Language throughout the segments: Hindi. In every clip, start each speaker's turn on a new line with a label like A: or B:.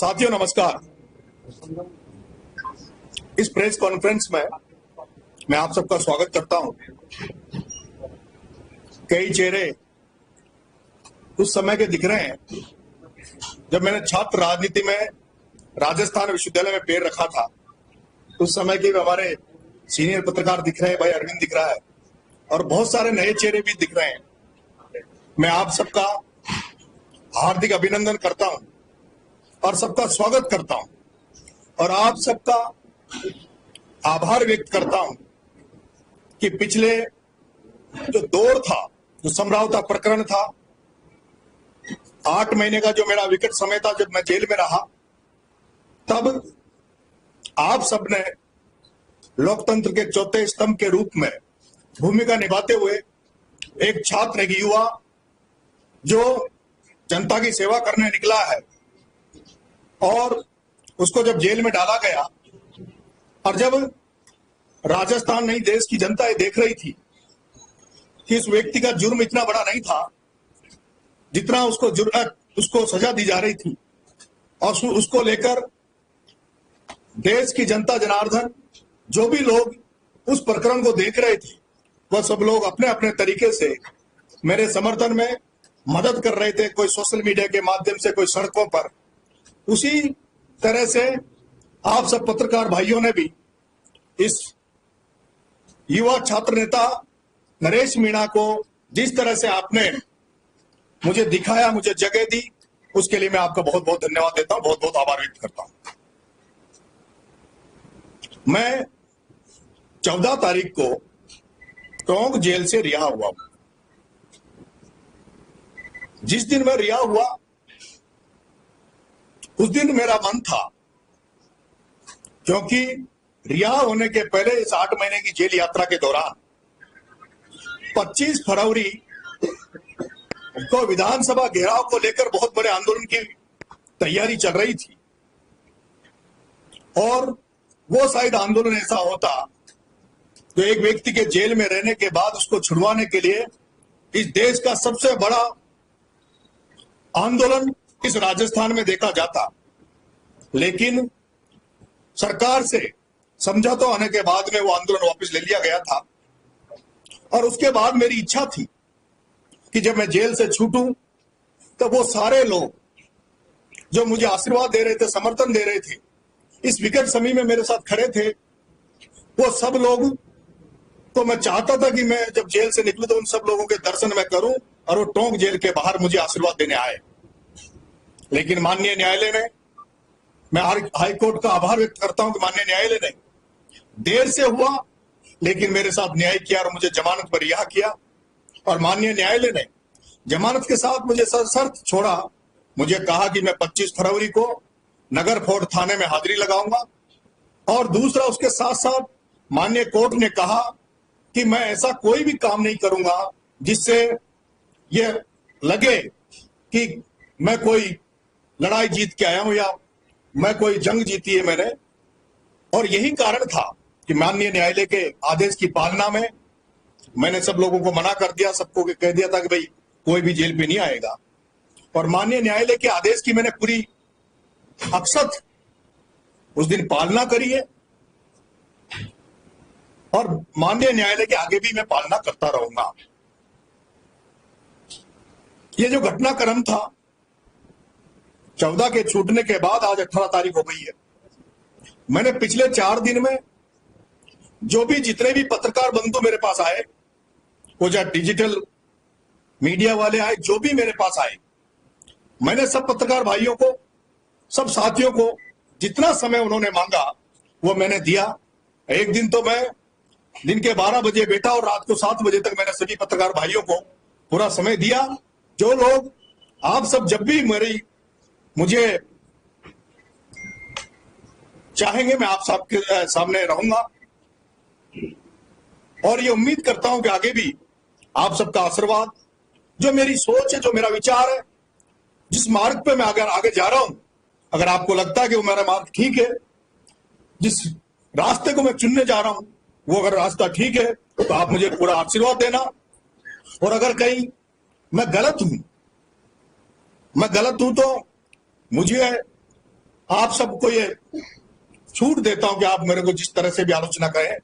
A: साथियों नमस्कार। इस प्रेस कॉन्फ्रेंस में मैं आप सबका स्वागत करता हूं। कई चेहरे उस समय के दिख रहे हैं जब मैंने छात्र राजनीति में राजस्थान विश्वविद्यालय में पैर रखा था। उस समय के हमारे सीनियर पत्रकार दिख रहे हैं, भाई अरविंद दिख रहा है और बहुत सारे नए चेहरे भी दिख रहे हैं। मैं आप सबका हार्दिक अभिनंदन करता हूं और सबका स्वागत करता हूं और आप सबका आभार व्यक्त करता हूं कि पिछले जो दौर था, जो समझौता प्रकरण था, 8 महीने का जो मेरा विकट समय था जब मैं जेल में रहा, तब आप सबने लोकतंत्र के चौथे स्तंभ के रूप में भूमिका निभाते हुए एक छात्र, एक युवा जो जनता की सेवा करने निकला है और उसको जब जेल में डाला गया और जब राजस्थान नहीं देश की जनता ये देख रही थी कि इस व्यक्ति का जुर्म इतना बड़ा नहीं था जितना उसको सजा दी जा रही थी और उसको लेकर देश की जनता जनार्दन, जो भी लोग उस प्रकरण को देख रहे थे, वह सब लोग अपने अपने तरीके से मेरे समर्थन में मदद कर रहे थे। कोई सोशल मीडिया के माध्यम से, कोई सड़कों पर। उसी तरह से आप सब पत्रकार भाइयों ने भी इस युवा छात्र नेता नरेश मीणा को जिस तरह से आपने मुझे दिखाया, मुझे जगह दी, उसके लिए मैं आपका बहुत बहुत धन्यवाद देता हूं, बहुत बहुत आभार व्यक्त करता हूं। मैं 14 तारीख को टोंक जेल से रिहा हुआ हूं। जिस दिन मैं रिहा हुआ उस दिन मेरा मन था, क्योंकि रिहा होने के पहले इस 8 महीने की जेल यात्रा के दौरान 25 फरवरी को विधानसभा घेराव को लेकर बहुत बड़े आंदोलन की तैयारी चल रही थी और वो शायद आंदोलन ऐसा होता जो एक व्यक्ति के जेल में रहने के बाद उसको छुड़वाने के लिए इस देश का सबसे बड़ा आंदोलन इस राजस्थान में देखा जाता। लेकिन सरकार से समझौता होने के बाद में वो आंदोलन वापस ले लिया गया था और उसके बाद मेरी इच्छा थी कि जब मैं जेल से छूटूं तो वो सारे लोग जो मुझे आशीर्वाद दे रहे थे, समर्थन दे रहे थे, इस विकट समय में मेरे साथ खड़े थे, वो सब लोग तो मैं चाहता था कि मैं जब जेल से निकलूं तो उन सब लोगों के दर्शन मैं करूं और वो टोंक जेल के बाहर मुझे आशीर्वाद देने आए। लेकिन माननीय न्यायालय ने, मैं हाई कोर्ट का आभार व्यक्त करता हूं कि माननीय न्यायालय ने देर से हुआ लेकिन मेरे साथ न्याय किया और मुझे जमानत पर रिहा किया और माननीय न्यायालय ने जमानत के साथ मुझे शर्त छोड़ा। मुझे कहा कि मैं 25 फरवरी को नगर फोर्ट थाने में हाजिरी लगाऊंगा और दूसरा उसके साथ साथ माननीय कोर्ट ने कहा कि मैं ऐसा कोई भी काम नहीं करूंगा जिससे ये लगे कि मैं कोई लड़ाई जीत के आया हूं या मैं कोई जंग जीती है मैंने। और यही कारण था कि माननीय न्यायालय के आदेश की पालना में मैंने सब लोगों को मना कर दिया, सबको कह दिया था कि भाई कोई भी जेल पे नहीं आएगा और माननीय न्यायालय के आदेश की मैंने पूरी अक्षत उस दिन पालना करी है और माननीय न्यायालय के आगे भी मैं पालना करता रहूंगा। ये जो घटनाक्रम था 14 के छूटने के बाद आज 18 तारीख हो गई है। मैंने पिछले 4 दिन में जो भी जितने भी पत्रकार बंधु मेरे पास आए, वो चाहे डिजिटल मीडिया वाले आए, जो भी मेरे पास आए, मैंने सब पत्रकार भाइयों को, सब साथियों को जितना समय उन्होंने मांगा वो मैंने दिया। एक दिन तो मैं दिन के 12 बजे बैठा और रात को 7 बजे तक मैंने सभी पत्रकार भाइयों को पूरा समय दिया। जो लोग आप सब जब भी मुझे चाहेंगे मैं आप सबके सामने रहूंगा और ये उम्मीद करता हूं कि आगे भी आप सबका आशीर्वाद, जो मेरी सोच है, जो मेरा विचार है, जिस मार्ग पे मैं अगर आगे जा रहा हूं, अगर आपको लगता है कि वो मेरा मार्ग ठीक है, जिस रास्ते को मैं चुनने जा रहा हूं वो अगर रास्ता ठीक है तो आप मुझे पूरा आशीर्वाद देना। और अगर कहीं मैं गलत हूं तो मुझे आप सबको ये छूट देता हूं कि आप मेरे को जिस तरह से भी आलोचना करें,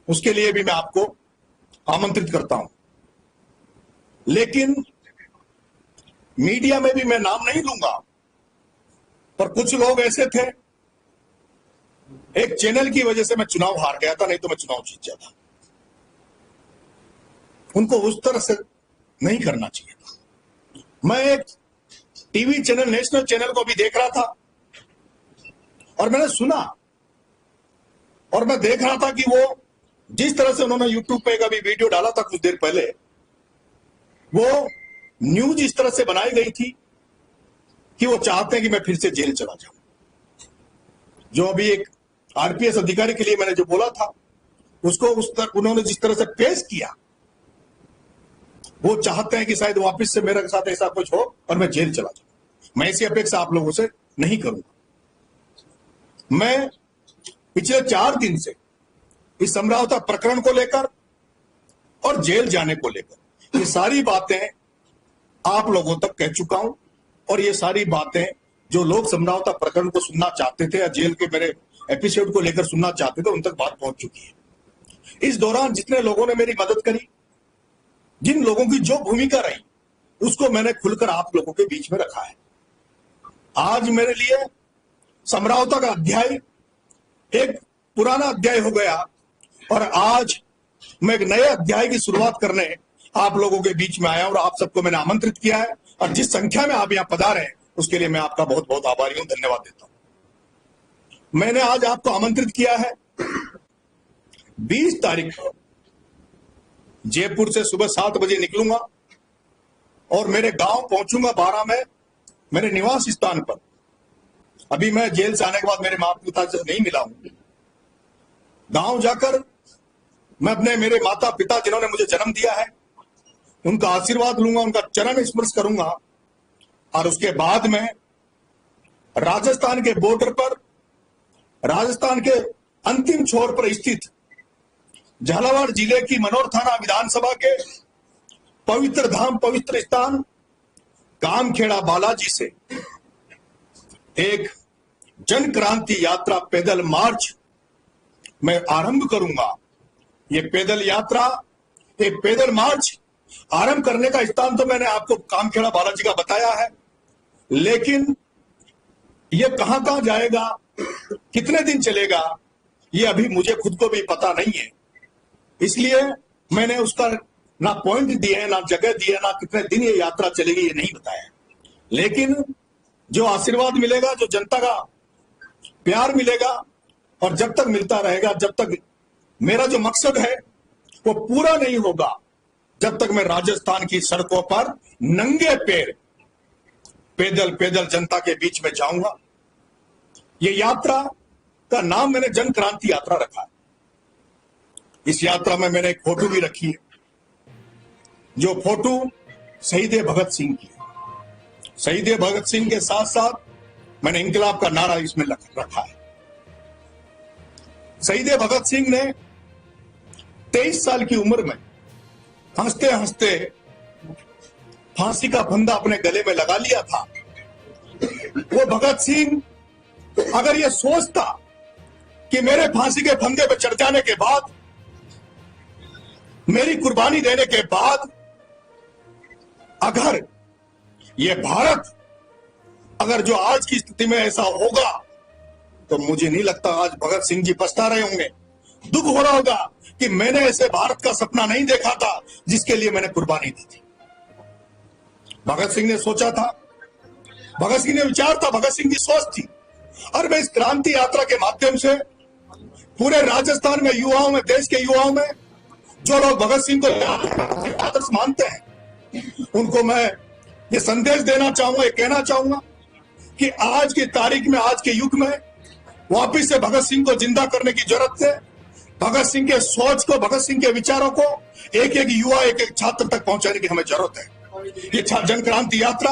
A: उसके लिए भी मैं आपको आमंत्रित करता हूं। लेकिन मीडिया में भी मैं नाम नहीं लूंगा, पर कुछ लोग ऐसे थे, एक चैनल की वजह से मैं चुनाव हार गया था, नहीं तो मैं चुनाव जीत जाता। उनको उस तरह से नहीं करना चाहिए था। मैं एक टीवी चैनल, नेशनल चैनल को भी देख रहा था और मैंने सुना और मैं देख रहा था कि वो जिस तरह से उन्होंने यूट्यूब पे कभी वीडियो डाला था कुछ देर पहले, वो न्यूज इस तरह से बनाई गई थी कि वो चाहते हैं कि मैं फिर से जेल चला जाऊं। जो अभी एक आरपीएस अधिकारी के लिए मैंने जो बोला था, उसको उन्होंने जिस तरह से पेश किया, वो चाहते हैं कि शायद वापस से मेरे साथ ऐसा कुछ हो और मैं जेल चला जाऊं। मैं ऐसी अपेक्षा आप लोगों से नहीं करूंगा। मैं पिछले 4 दिन से इस समझौता प्रकरण को लेकर और जेल जाने को लेकर ये सारी बातें आप लोगों तक कह चुका हूं, और ये सारी बातें जो लोग समझौता प्रकरण को सुनना चाहते थे या जेल के मेरे एपिसोड को लेकर सुनना चाहते थे, उन तक बात पहुंच चुकी है। इस दौरान जितने लोगों ने मेरी मदद करी, जिन लोगों की जो भूमिका रही, उसको मैंने खुलकर आप लोगों के बीच में रखा है। आज मेरे लिए समझौता का अध्याय एक पुराना अध्याय हो गया और आज मैं एक नए अध्याय की शुरुआत करने आप लोगों के बीच में आया और आप सबको मैंने आमंत्रित किया है, और जिस संख्या में आप यहां पधारे हैं उसके लिए मैं आपका बहुत बहुत आभारी हूं, धन्यवाद देता हूं। मैंने आज आपको आमंत्रित किया है 20 तारीख को जयपुर से सुबह 7 बजे निकलूंगा और मेरे गांव पहुंचूंगा 12 में, मेरे निवास स्थान पर। अभी मैं जेल से आने के बाद मेरे माता पिता से नहीं मिला हूं। गांव जाकर मैं अपने मेरे माता पिता जिन्होंने मुझे जन्म दिया है उनका आशीर्वाद लूंगा, उनका चरण स्पर्श करूंगा, और उसके बाद में राजस्थान के बॉर्डर पर, राजस्थान के अंतिम छोर पर स्थित झालावाड़ जिले की मनोर थाना विधानसभा के पवित्र धाम, पवित्र स्थान कामखेड़ा बालाजी से एक जन क्रांति यात्रा, पैदल मार्च मैं आरंभ करूंगा। ये पैदल यात्रा, ये पैदल मार्च आरंभ करने का स्थान तो मैंने आपको कामखेड़ा बालाजी का बताया है, लेकिन ये कहां कहां जाएगा, कितने दिन चलेगा, ये अभी मुझे खुद को भी पता नहीं है। इसलिए मैंने उसका ना पॉइंट दिए हैं, ना जगह दी है, ना कितने दिन ये यात्रा चलेगी ये नहीं बताया। लेकिन जो आशीर्वाद मिलेगा, जो जनता का प्यार मिलेगा, और जब तक मिलता रहेगा, जब तक मेरा जो मकसद है वो पूरा नहीं होगा, जब तक मैं राजस्थान की सड़कों पर नंगे पैर पैदल पैदल जनता के बीच में जाऊंगा। ये यात्रा का नाम मैंने जन क्रांति यात्रा रखा है। इस यात्रा में मैंने एक फोटो भी रखी है, जो फोटो शहीद भगत सिंह की है। शहीद भगत सिंह के साथ साथ मैंने इंकलाब का नारा इसमें रखा है। शहीद भगत सिंह ने 23 साल की उम्र में हंसते हंसते फांसी का फंदा अपने गले में लगा लिया था। वो भगत सिंह अगर ये सोचता कि मेरे फांसी के फंदे पर चढ़ जाने के बाद, मेरी कुर्बानी देने के बाद, अगर ये भारत, अगर जो आज की स्थिति में ऐसा होगा, तो मुझे नहीं लगता आज भगत सिंह जी पछता रहे होंगे, दुख हो रहा होगा कि मैंने ऐसे भारत का सपना नहीं देखा था जिसके लिए मैंने कुर्बानी दी थी। भगत सिंह ने सोचा था, भगत सिंह ने विचार था, भगत सिंह की सोच थी। और मैं इस क्रांति यात्रा के माध्यम से पूरे राजस्थान में युवाओं में, देश के युवाओं में, जो लोग भगत सिंह को आदर्श मानते हैं, उनको मैं ये संदेश देना चाहूंगा, ये कहना चाहूंगा कि आज की तारीख में, आज के युग में वापिस से भगत सिंह को जिंदा करने की जरूरत है। भगत सिंह के सोच को, भगत सिंह के विचारों को एक एक युवा, एक एक छात्र तक पहुंचाने की हमें जरूरत है। ये जन क्रांति यात्रा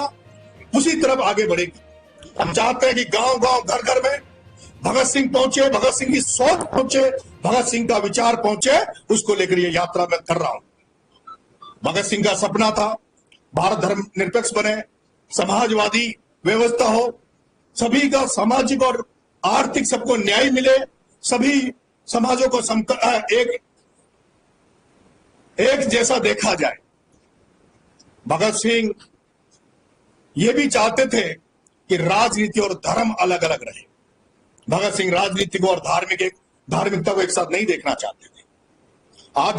A: उसी तरफ आगे बढ़ेगी। हम चाहते हैं कि गांव गांव, घर घर में भगत सिंह पहुंचे, भगत सिंह की सोच पहुंचे, भगत सिंह का विचार पहुंचे, उसको लेकर ये यात्रा मैं कर रहा हूं। भगत सिंह का सपना था भारत धर्म निरपेक्ष बने, समाजवादी व्यवस्था हो, सभी का सामाजिक और आर्थिक सबको न्याय मिले, सभी समाजों को एक जैसा देखा जाए। भगत सिंह ये भी चाहते थे कि राजनीति और धर्म अलग अलग रहे। भगत सिंह राजनीति को और धार्मिकता को एक साथ नहीं देखना चाहते थे। आज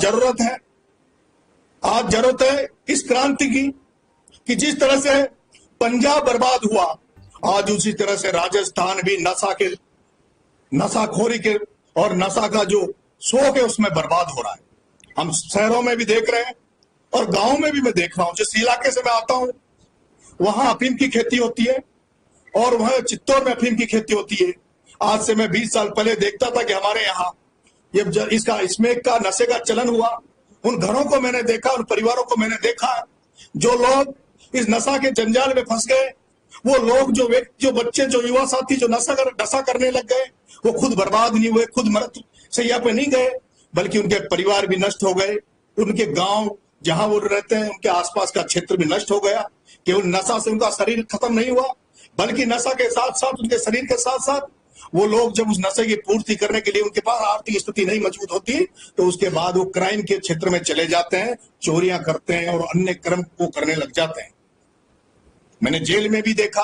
A: जरूरत है इस क्रांति की कि जिस तरह से पंजाब बर्बाद हुआ, आज उसी तरह से राजस्थान भी नशाखोरी के और नशा का जो शौक है उसमें बर्बाद हो रहा है। हम शहरों में भी देख रहे हैं और गांव में भी मैं देख रहा हूं। जिस इलाके से मैं आता हूं वहां अफीम की खेती होती है और वहां चित्तौड़ में अफीम की खेती होती है। आज से मैं 20 साल पहले देखता था कि हमारे यहाँ ये इसका स्मैक का नशे का चलन हुआ। उन घरों को मैंने देखा, उन परिवारों को मैंने देखा जो लोग इस नशा के जंजाल में फंस गए। वो लोग जो बच्चे, जो युवा साथी जो नशा करने लग गए, वो खुद बर्बाद नहीं हुए, खुद मृत सैया पे नहीं गए, बल्कि उनके परिवार भी नष्ट हो गए। उनके गांव जहां वो रहते हैं उनके आसपास का क्षेत्र भी नष्ट हो गया। केवल नशा से उनका शरीर खत्म नहीं हुआ, बल्कि नशा के साथ साथ उनके शरीर के साथ साथ वो लोग जब उस नशे की पूर्ति करने के लिए उनके पास आर्थिक स्थिति नहीं मजबूत होती तो उसके बाद वो क्राइम के क्षेत्र में चले जाते हैं, चोरियां करते हैं और अन्य कर्म को करने लग जाते हैं। मैंने जेल में भी देखा